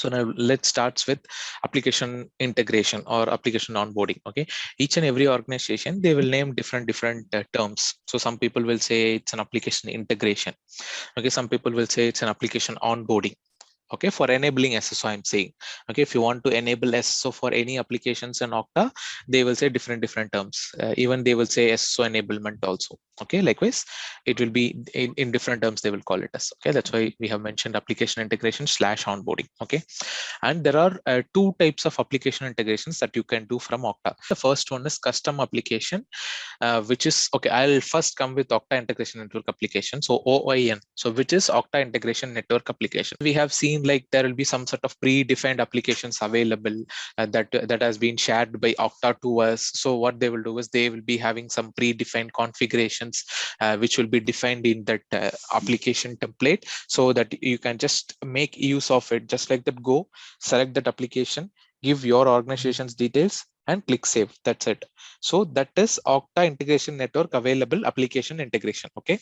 So now let's start with application integration or application onboarding. Okay, each and every organization, they will name different terms. So some people will say it's an application integration. Okay, some people will say it's an application onboarding. Okay, for enabling SSO, I'm saying. Okay, if you want to enable SSO for any applications in Okta, they will say different terms. Even they will say SSO enablement also. Okay, likewise, it will be in different terms, they will call it as. Okay, that's why we have mentioned application integration / onboarding. Okay, and there are two types of application integrations that you can do from Okta. The first one is custom application, which is, okay, I'll first come with Okta Integration Network application. So OIN, so which is Okta Integration Network application. We have seen like there will be some sort of predefined applications available that has been shared by Okta to us. So what they will do is they will be having some predefined configurations which will be defined in that application template, so that you can just make use of it. Just like that, go select that application, give your organization's details and click save. That's it. So that is Okta Integration Network available application integration. Okay.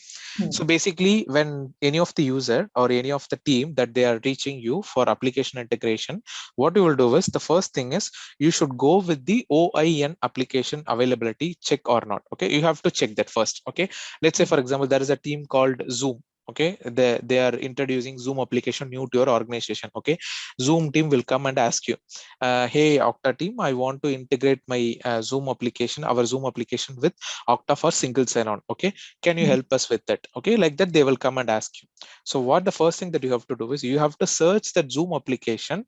So basically, when any of the user or any of the team that they are reaching you for application integration, what you will do is the first thing is you should go with the OIN application availability check or not. Okay. You have to check that first. Okay. Let's say, for example, there is a team called Zoom. Okay, they are introducing Zoom application new to your organization. Okay, Zoom team will come and ask you, hey Okta team, I want to integrate my Zoom application, our Zoom application with Okta for single sign-on. Okay, can you help us with that? Okay, like that they will come and ask you. So what the first thing that you have to do is you have to search that Zoom application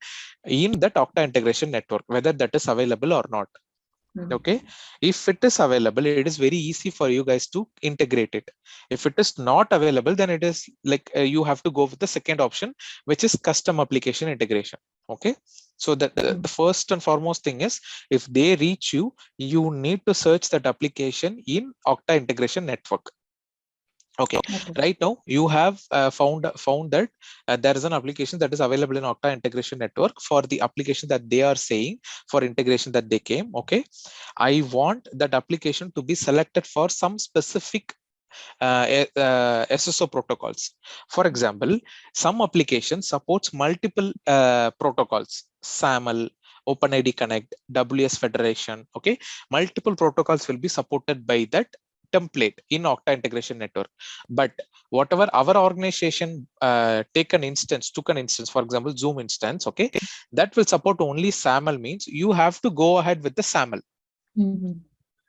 in that Okta integration network, whether that is available or not. Okay, if it is available, it is very easy for you guys to integrate it. If it is not available, then it is like you have to go with the second option, which is custom application integration. Okay, so that the first and foremost thing is, if they reach you, you need to search that application in Okta integration network. Okay, right now you have found that there is an application that is available in Okta integration network for the application that they are saying for integration that they came. Okay, I want that application to be selected for some specific SSO protocols. For example, some application supports multiple protocols: SAML, OpenID Connect, WS Federation. Okay, multiple protocols will be supported by that template in Okta integration network. But whatever our organization took an instance, for example, Zoom instance, okay, that will support only SAML, means you have to go ahead with the SAML.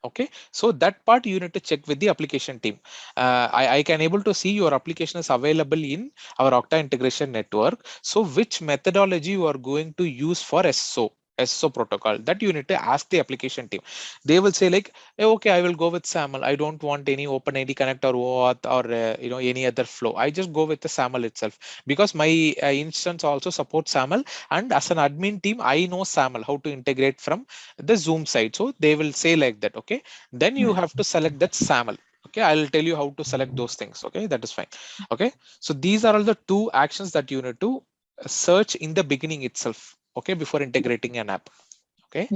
Okay, so that part you need to check with the application team. I can able to see your application is available in our Okta integration network. So which methodology you are going to use for SSO protocol, that you need to ask the application team. They will say like, hey, okay, I will go with SAML. I don't want any OpenID Connect or OAuth or any other flow. I just go with the SAML itself, because my instance also supports SAML, and as an admin team, I know SAML how to integrate from the Zoom side. So they will say like that. Okay, then you have to select that SAML. Okay, I'll tell you how to select those things. Okay, that is fine. Okay, so these are all the two actions that you need to search in the beginning itself. Okay, before integrating an app. Okay,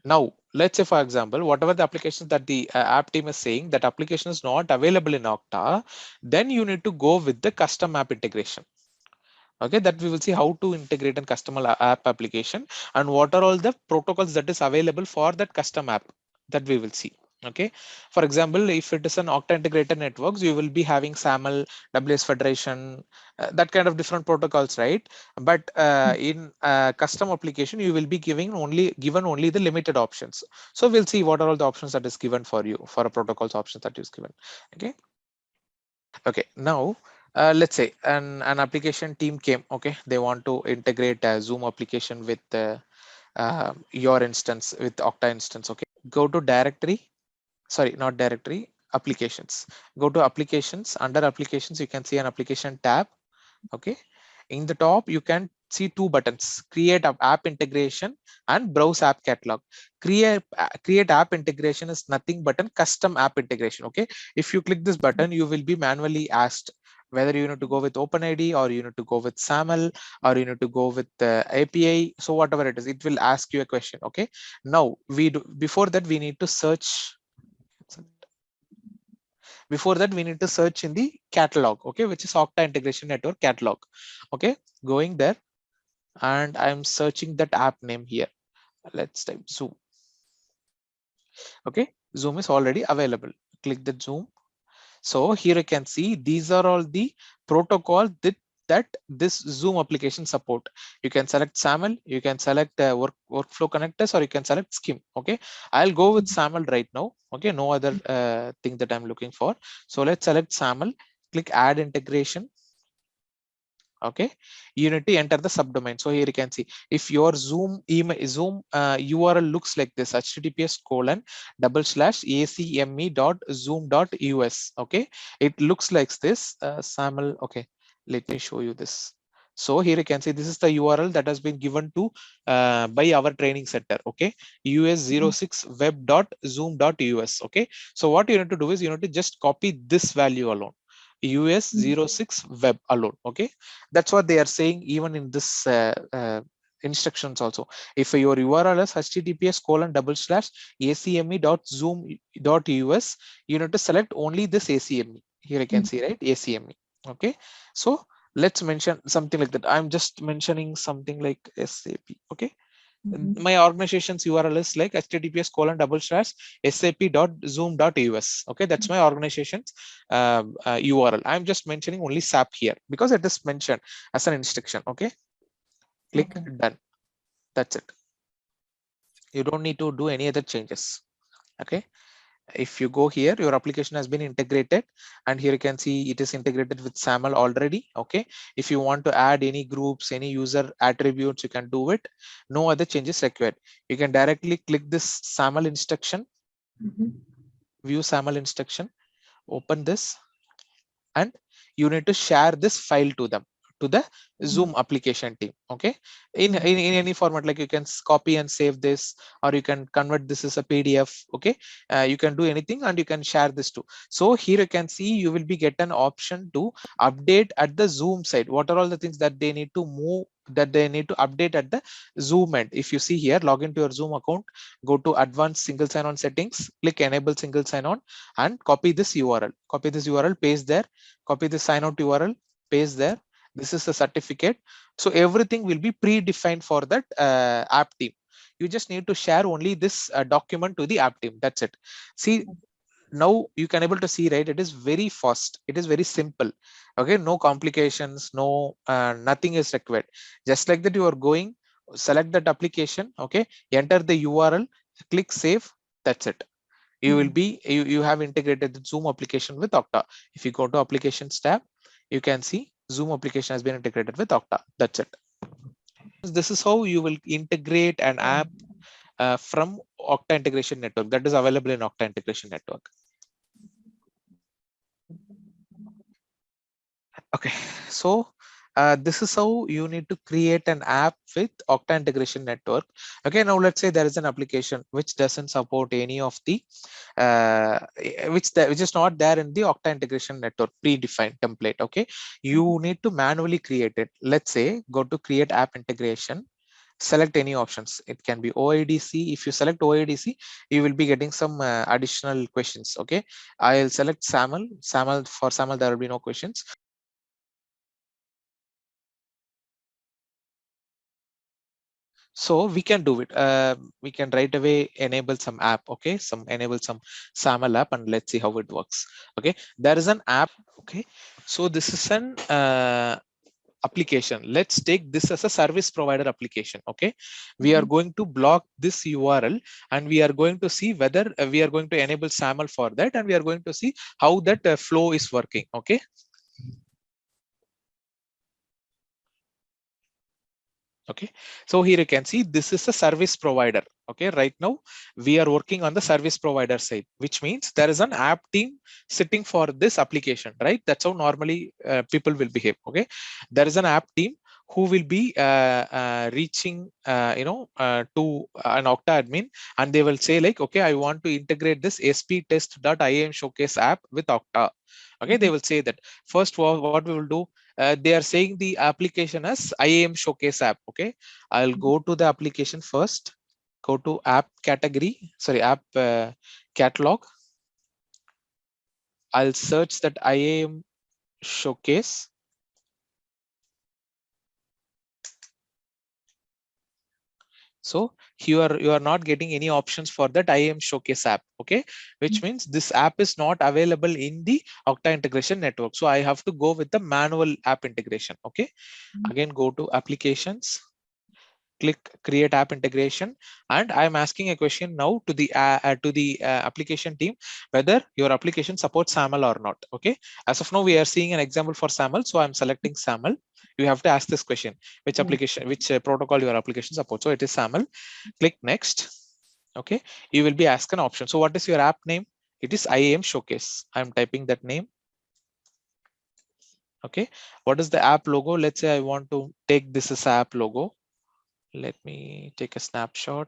now let's say, for example, whatever the applications that the app team is saying, that application is not available in Okta, then you need to go with the custom app integration. Okay, that we will see how to integrate a custom app application and what are all the protocols that is available for that custom app, that we will see. Okay, for example, if it is an Okta integrated networks, you will be having SAML, WS Federation, that kind of different protocols, right? But in custom application, you will be given only the limited options. So we'll see what are all the options that is given for you for a protocols options that is given. Okay. Okay, now let's say an application team came. Okay, they want to integrate a Zoom application with your instance, with Okta instance. Okay, go to directory, sorry, not directory, applications. Go to applications. Under applications, you can see an application tab. Okay, in the top you can see two buttons: create app integration and browse app catalog. Create app integration is nothing but a custom app integration. Okay, if you click this button, you will be manually asked whether you need to go with OpenID or you need to go with SAML or you need to go with the API. So whatever it is, it will ask you a question. Okay, now before that we need to search. Before that, we need to search in the catalog, okay, which is Okta Integration Network catalog. Okay, going there, and I'm searching that app name here. Let's type Zoom. Okay, Zoom is already available. Click the Zoom. So here you can see these are all the protocol that this Zoom application support. You can select SAML, you can select workflow connectors, or you can select Scheme. Okay, I'll go with SAML right now. Okay, no other thing that I'm looking for. So let's select SAML, click add integration. Okay, you need to enter the subdomain. So here you can see if your Zoom email Zoom URL looks like this: https://acme.zoom.us. Okay, it looks like this SAML. Okay, let me show you this. So here you can see this is the URL that has been given to by our training center. Okay, us06web.zoom.us. Okay, so what you need to do is you need to just copy this value alone, us06 web alone. Okay, that's what they are saying even in this instructions also. If your URL is https://acme.zoom.us, you need to select only this ACME. Here you can see, right, ACME. Okay, so let's mention something like that. I'm just mentioning something like SAP. Okay, my organization's URL is like https://sap.zoom.us. Okay, that's my organization's URL. I'm just mentioning only SAP here because it is mentioned as an instruction. Okay, click done. That's it. You don't need to do any other changes. Okay, if you go here, your application has been integrated, and here you can see it is integrated with SAML already. Okay, if you want to add any groups, any user attributes, you can do it. No other changes required. You can directly click this SAML instruction, view SAML instruction, open this, and you need to share this file to them, to the Zoom application team. Okay, in any format, like you can copy and save this, or you can convert this as a PDF. Okay, you can do anything, and you can share this too. So here you can see you will be get an option to update at the Zoom side. What are all the things that they need to move, that they need to update at the Zoom end? If you see here, log into your Zoom account, go to advanced single sign-on settings, click enable single sign-on, and copy this URL. Copy this URL, paste there, copy the sign out URL, paste there. This is the certificate. So everything will be predefined for that app team. You just need to share only this document to the app team. That's it. See, now you can able to see, right? It is very fast. It is very simple. Okay, no complications, no nothing is required. Just like that, you are going, select that application. Okay, enter the URL, click save. That's it. You will be you have integrated the Zoom application with Okta. If you go to applications tab, you can see Zoom application has been integrated with Okta. That's it. This is how you will integrate an app from Okta integration network that is available in Okta integration network. Okay, so this is how you need to create an app with Okta integration network. Okay, now let's say there is an application which doesn't support any of the which is not there in the Okta integration network predefined template. Okay, you need to manually create it. Let's say go to create app integration, select any options. It can be OIDC. If you select OIDC, you will be getting some additional questions. Okay, I'll select SAML. For SAML there will be no questions. So we can do it. We can right away enable some app. Okay, enable some SAML app, and let's see how it works. Okay, there is an app. Okay, so this is an application. Let's take this as a service provider application. Okay, we are going to block this URL, and we are going to see whether we are going to enable SAML for that, and we are going to see how that flow is working. Okay. Okay, so here you can see this is a service provider. Okay, right now we are working on the service provider side, which means there is an app team sitting for this application, right? That's how normally people will behave. Okay, there is an app team who will be reaching to an Okta admin, and they will say like, okay, I want to integrate this sptest.iam showcase app with Okta. Okay, they will say that. First, what we will do, they are saying the application as IAM showcase app. Okay, I'll go to the application first, go to app category, sorry, app catalog. I'll search that IAM showcase. So you are not getting any options for that IAM showcase app. Okay, which means this app is not available in the Okta integration network. So I have to go with the manual app integration. Okay, again go to applications, click create app integration, and I'm asking a question now to the application team whether your application supports SAML or not. Okay, as of now we are seeing an example for SAML, so I'm selecting SAML. You have to ask this question, which application, which protocol your application supports. So it is SAML. Click next. Okay, you will be asked an option. So what is your app name? It is IAM showcase. I'm typing that name. Okay, what is the app logo? Let's say I want to take this as app logo. Let me take a snapshot.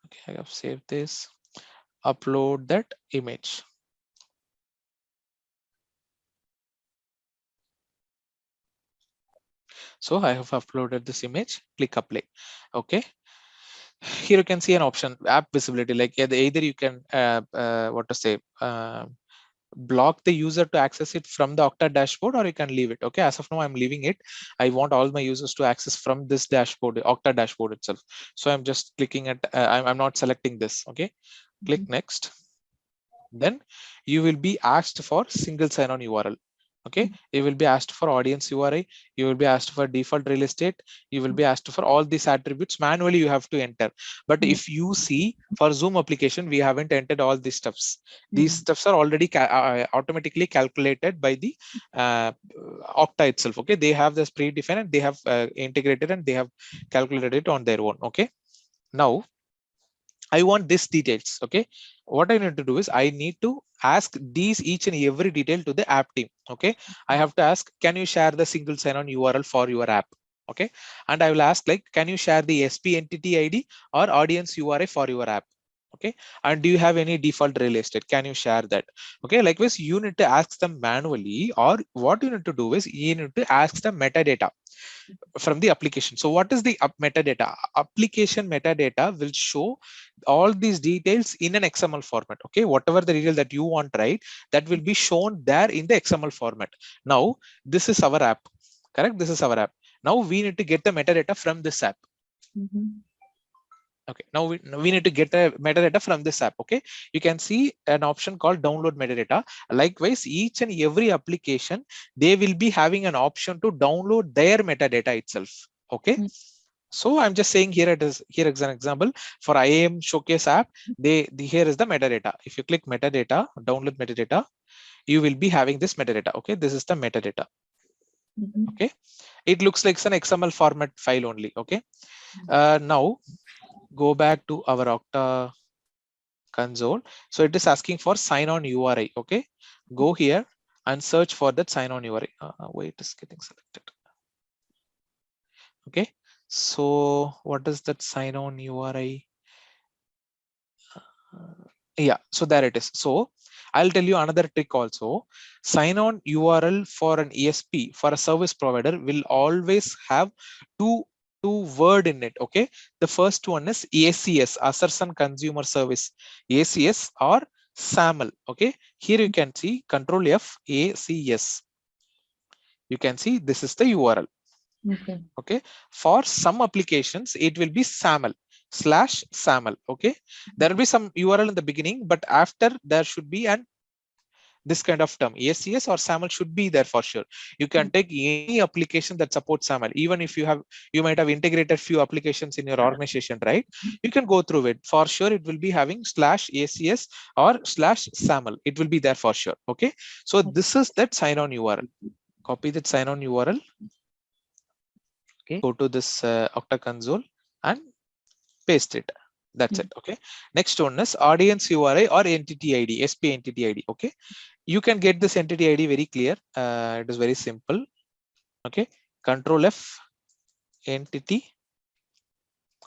Okay, I have saved this. Upload that image. So I have uploaded this image. Click apply. Okay. Here you can see an option, app visibility. Like either you can what to say, block the user to access it from the Okta dashboard, or you can leave it. Okay, as of now I'm leaving it. I want all my users to access from this dashboard, Okta dashboard itself. So I'm just clicking at I'm not selecting this. Okay, click next. Then you will be asked for single sign-on URL. Okay, you will be asked for audience URI, you will be asked for default real estate, you will be asked for all these attributes. Manually you have to enter. But if you see for Zoom application, we haven't entered all these stuffs. These stuffs are already automatically calculated by the Okta itself. Okay, they have this predefined and they have integrated and they have calculated it on their own. Okay, now I want this details. Okay, what I need to do is I need to ask these each and every detail to the app team. Okay, I have to ask, can you share the single sign-on URL for your app? Okay, and I will ask like, can you share the SP entity ID or audience URI for your app? Okay, and do you have any default real estate? Can you share that? Okay, likewise you need to ask them manually, or what you need to do is you need to ask the metadata from the application. So what is the metadata? Application metadata will show all these details in an XML format. Okay, whatever the detail that you want, right, that will be shown there in the XML format. Now this is our app, correct? This is our app. Now we need to get the metadata from this app. Okay, now we need to get the metadata from this app. Okay, you can see an option called download metadata. Likewise, each and every application, they will be having an option to download their metadata itself. Okay, so I'm just saying here, it is here is an example for IAM showcase app. Here is the metadata. If you click metadata, download metadata, you will be having this metadata. Okay, this is the metadata. Okay, it looks like an XML format file only. Okay, now go back to our Okta console. So it is asking for sign on URI. Okay, go here and search for that sign on URI. Wait, it is getting selected. Okay, so what is that sign on URI? Yeah, so there it is. So I'll tell you another trick also. Sign on URL for an ESP, for a service provider, will always have two word in it. Okay, the first one is ACS, assertion consumer service, ACS, or SAML. Okay, here you can see control F, ACS. You can see this is the URL. Okay, for some applications it will be SAML /SAML. Okay, there will be some URL in the beginning, but after there should be an this kind of term. ACS or SAML should be there for sure. You can take any application that supports SAML, even if you might have integrated few applications in your organization, right? You can go through it for sure. It will be having /ACS or /SAML. It will be there for sure. Okay, so this is that sign on URL. Copy that sign on URL. Okay, go to this Okta console and paste it. That's it. Okay, next one is audience URI or entity ID, SP entity ID. Okay, you can get this entity ID very clear. It is very simple. Okay, control F, entity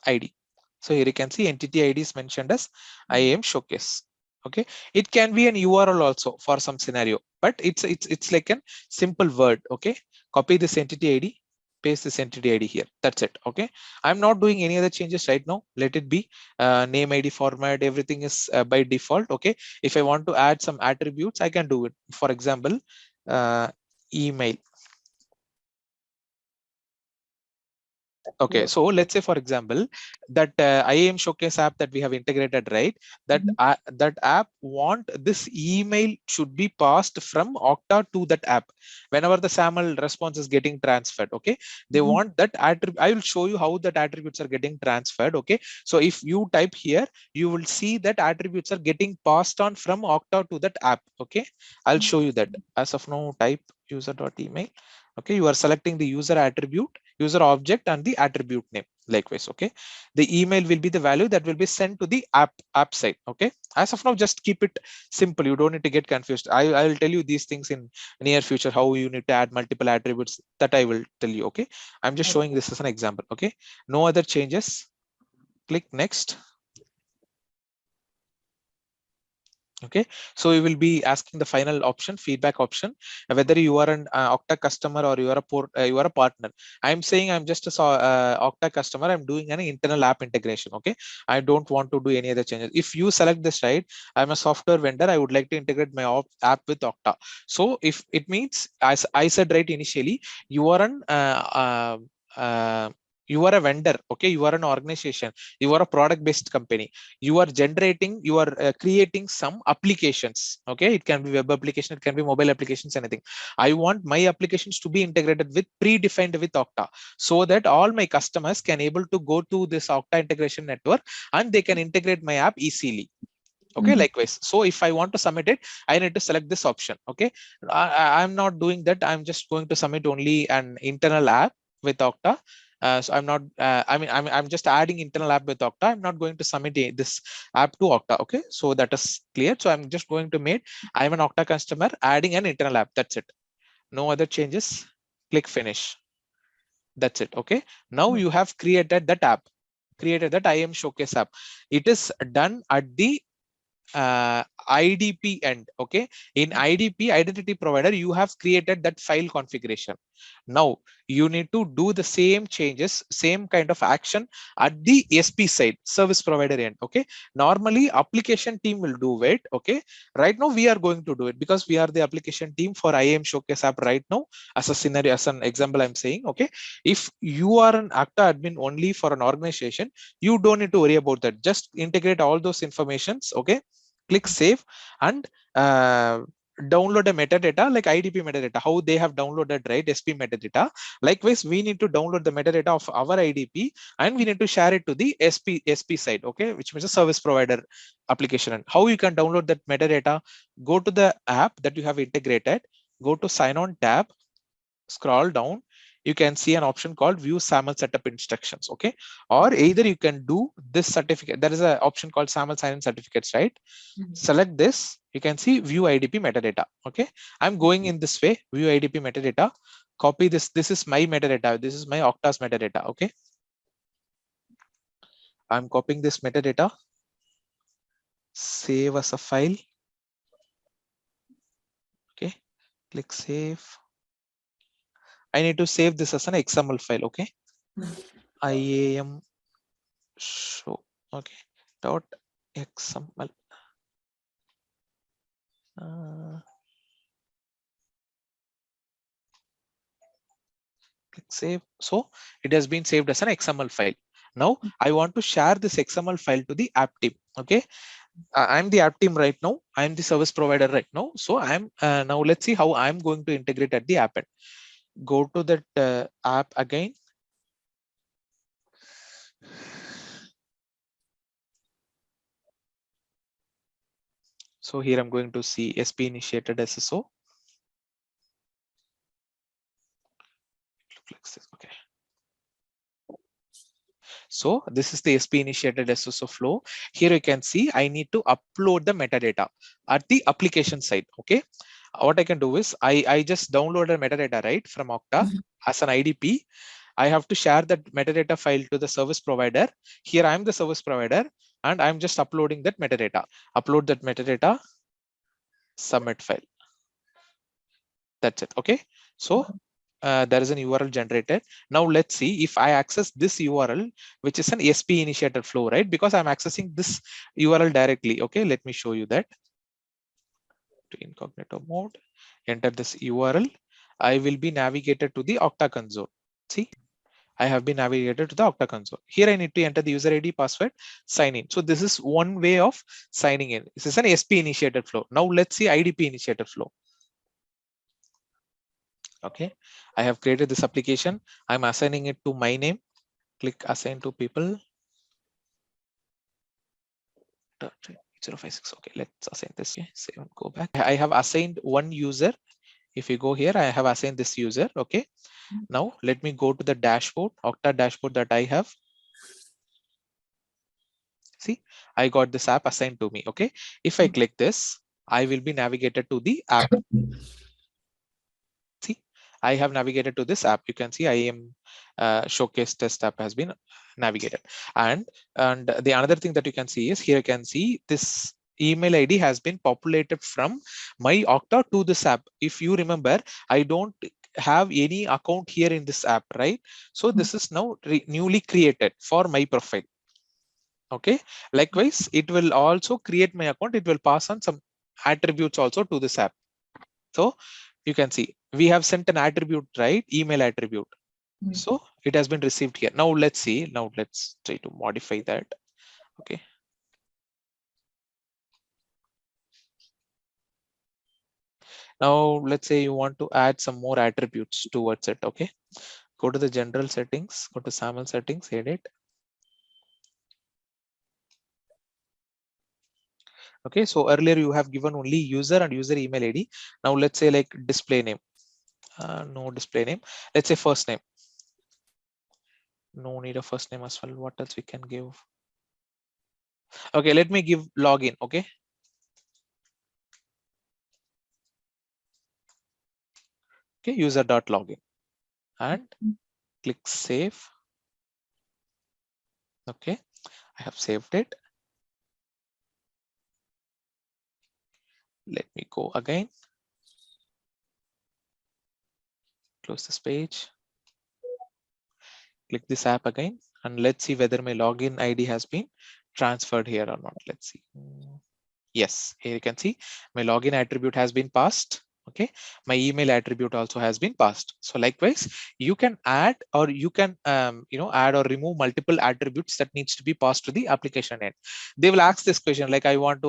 ID. So here you can see entity ID is mentioned as IAM showcase. Okay, it can be an URL also for some scenario, but it's like a simple word. Okay, copy this entity ID. paste this entity ID here. That's it. Okay, I'm not doing any other changes right now. Let it be. Name, ID, format, everything is by default. Okay, if I want to add some attributes, I can do it. For example, email. Okay, so let's say, for example, that IAM Showcase app that we have integrated, right? That that app want this email should be passed from Okta to that app whenever the SAML response is getting transferred. Okay, they want that attribute. I will show you how that attributes are getting transferred. Okay, so if you type here, you will see that attributes are getting passed on from Okta to that app. Okay, I'll show you that. As of now, type user.email. Okay, you are selecting the user attribute, user object, and the attribute name. Likewise, okay, the email will be the value that will be sent to the app side. Okay, as of now, just keep it simple. You don't need to get confused. I will tell you these things in near future, how you need to add multiple attributes, that I will tell you. Okay, I'm just showing this as an example. Okay, no other changes. Click next. Okay, so we will be asking the final option, feedback option, whether you are an Okta customer or you are a partner. I'm saying I'm just a Okta customer. I'm doing an internal app integration. Okay, I don't want to do any other changes. If you select this, right, I'm a software vendor, I would like to integrate my app with Okta. So if it means, as I said right initially, you are an you are a vendor. Okay, you are an organization, you are a product based company, you are creating some applications. Okay, it can be web application, it can be mobile applications, anything. I want my applications to be integrated with predefined with Okta, so that all my customers can able to go to this Okta integration network and they can integrate my app easily. Okay, likewise, so if I want to submit it, I need to select this option. Okay, I'm not doing that. I'm just going to submit only an internal app with Okta. So I'm not I'm just adding internal app with Okta. I'm not going to submit this app to Okta. Okay, so that is clear. So I'm just going to make, I'm an Okta customer adding an internal app. That's it. No other changes. Click finish. That's it. Okay, now you have created that app, created that IAM Showcase app. It is done at the IDP end. Okay, in IDP, identity provider, you have created that file configuration. Now you need to do the same changes, same kind of action at the SP side, service provider end. Okay, normally application team will do it. Okay, right now we are going to do it because we are the application team for IAM Showcase app right now. As a scenario, as an example, I'm saying. Okay, if you are an Okta admin only for an organization, you don't need to worry about that. Just integrate all those informations. Okay, click save and download a metadata like IDP metadata, how they have downloaded, right, SP metadata. Likewise, we need to download the metadata of our IDP and we need to share it to the SP side. Okay, which means a service provider application. And how you can download that metadata, go to the app that you have integrated, go to sign on tab, scroll down, you can see an option called view SAML setup instructions. Okay, or either you can do this certificate. There is an option called SAML sign-in certificates, right? Select this, you can see view IDP metadata. Okay, I'm going in this way, view IDP metadata, copy this. This is my metadata. This is my Okta's metadata. Okay, I'm copying this metadata, save as a file. Okay, click save. I need to save this as an XML file. Okay, IAM show. Okay, dot XML. Click save. So it has been saved as an XML file. Now I want to share this XML file to the app team. Okay, I'm the app team right now. I'm the service provider right now. So I'm now let's see how I'm going to integrate at the app end. Go to that app again. So here I'm going to see SP initiated SSO. Okay. So this is the SP initiated SSO flow. Here you can see I need to upload the metadata at the application side. Okay, what I can do is I just downloaded metadata, right, from Okta as an IDP. I have to share that metadata file to the service provider. Here I'm the service provider and I'm just uploading that metadata. Upload that metadata, submit file. That's it. Okay, so there is an URL generated. Now let's see if I access this URL, which is an SP initiated flow, right? Because I'm accessing this URL directly. Okay, let me show you that. To incognito mode, enter this URL. I will be navigated to the Okta console. See, I have been navigated to the Okta console. Here I need to enter the user ID, password, sign in. So this is one way of signing in. This is an SP initiated flow. Now let's see IDP initiated flow. Okay, I have created this application. I'm assigning it to my name. Click assign to people. 056. Okay, let's assign this. Okay, save and go back. I have assigned one user. If you go here, I have assigned this user. Okay, now let me go to the dashboard, Okta dashboard that I have. See, I got this app assigned to me. Okay, if I click this, I will be navigated to the app. See, I have navigated to this app. You can see I am showcase test app has been navigated. And the another thing that you can see is here you can see this email ID has been populated from my Okta to this app. If you remember, I don't have any account here in this app, right? So this is now newly created for my profile. Okay, likewise, it will also create my account. It will pass on some attributes also to this app. So you can see we have sent an attribute, right? Email attribute. So it has been received here. Now let's see. Now let's try to modify that. Okay. Now let's say you want to add some more attributes towards it. Okay. Go to the general settings, go to SAML settings, edit. Okay. So earlier you have given only user and user email ID. Now let's say like display name. No display name. Let's say first name. No need a first name as well. What else we can give? Okay, let me give login. Okay. Okay, user.login and click save. Okay, I have saved it. Let me go again. Close this page. Click this app again and let's see whether my login ID has been transferred here or not. Let's see. Yes, here you can see my login attribute has been passed. Okay, my email attribute also has been passed. So likewise, you can add or you can add or remove multiple attributes that needs to be passed to the application end. They will ask this question like I want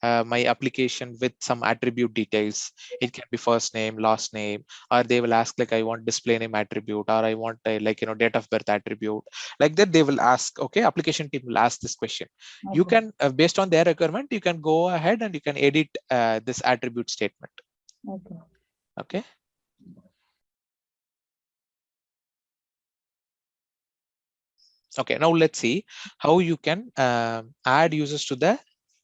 my application with some attribute details. It can be first name, last name, or they will ask like I want display name attribute, or I want date of birth attribute. Like that they will ask. Okay, application team will ask this question. Okay. You can based on their requirement, you can go ahead and you can edit this attribute statement. Okay. Okay. Okay, now let's see how you can add users to the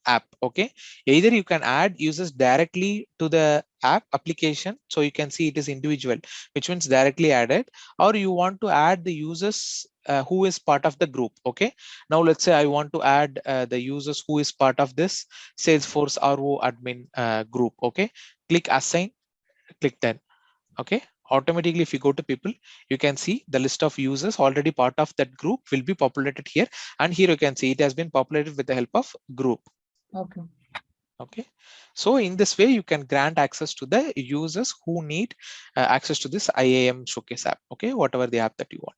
app. Okay, either you can add users directly to the app application, so you can see it is individual, which means directly added, or you want to add the users who is part of the group. Okay, now let's say I want to add the users who is part of this Salesforce RO admin group. Okay, click assign, click done. Okay, automatically if you go to people, you can see the list of users already part of that group will be populated here, and here you can see it has been populated with the help of group. Okay. Okay, so in this way you can grant access to the users who need access to this IAM showcase app. Okay, whatever the app that you want.